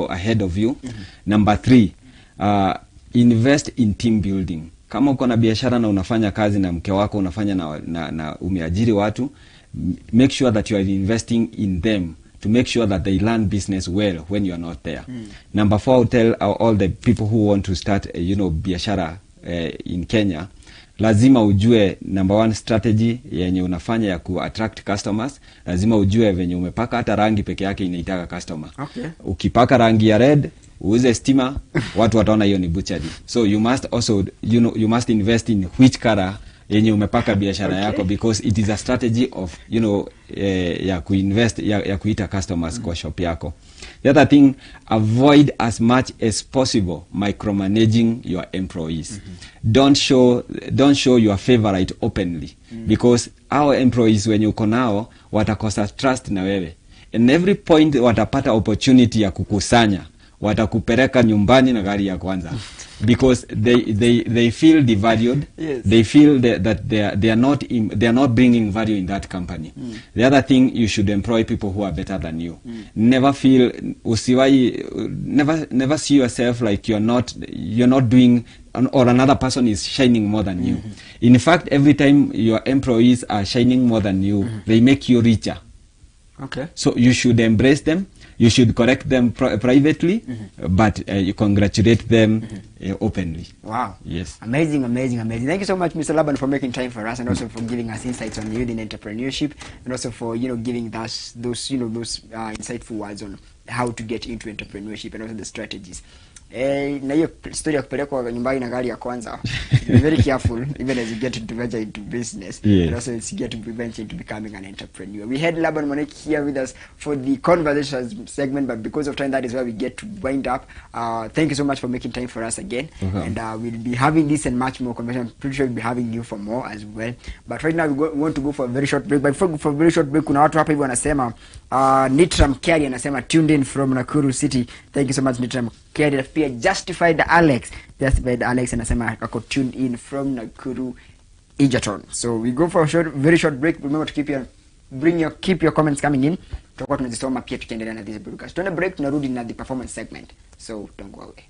ahead of you. Number three, invest in team building. Kama uko na biashara na unafanya kazi na mke wako unafanya na umeajiri watu, make sure that you are investing in them to make sure that they learn business well when you are not there. Number four, I'll tell all the people who want to start biashara in Kenya, lazima ujue number one strategy yenye unafanya ya ku attract customers. Lazima ujue venye umepaka hata rangi peke yake inaitaka customer. Okay. Ukipaka rangi ya red, uuze stima, watu wataona hiyo ni butchery. So you must also, you must invest in which color yenye umepaka biashara yako, because it is a strategy of, ya kuinvest, ya kuita customers kwa shop yako. The other thing, avoid as much as possible micromanaging your employees. Don't show your favorite openly, because our employees when you nao watakosa trust na wewe. And every point watapata opportunity ya kukusanya, watakupeleka nyumbani na gari ya kwanza. Because they feel devalued. Yes. They feel that they are not bringing value in that company. The other thing, you should employ people who are better than you. Never see yourself like you're not doing, or another person is shining more than you. In fact, every time your employees are shining more than you, they make you richer. Okay. So you should embrace them. You should correct them privately, but you congratulate them openly. Wow. Yes. Amazing. Thank you so much, Mr. Laban, for making time for us, and also for giving us insights on youth in entrepreneurship, and also for giving us those insightful words on how to get into entrepreneurship and also the strategies. Na hiyo story ya kupelekwa nyumbani na gari ya kwanza, be very careful even as you get to venture into business, and also as you get to venture into becoming an entrepreneur. We had Laban Mwaniki here with us for the conversations segment, but because of time, that is where we get to wind up. Thank you so much for making time for us again, and we'll be having this and much more conversation. I'm pretty sure we'll be having you for more as well. But right now we want to go for a very short break. But before we go for a very short break, kuna watu hapa hivi wanasema Nitram Kerry anasema tuned in from Nakuru City. Thank you so much, Nitram Kerry. Pia Justified Alex anasema ako tuned in from Nakuru Egerton. So we go for a very short break. Remember to keep your comments coming in. Tutakuwa tunazisoma pia tukiendelea na this broadcast. Tuende break, tunarudi na the performance segment. So don't go away.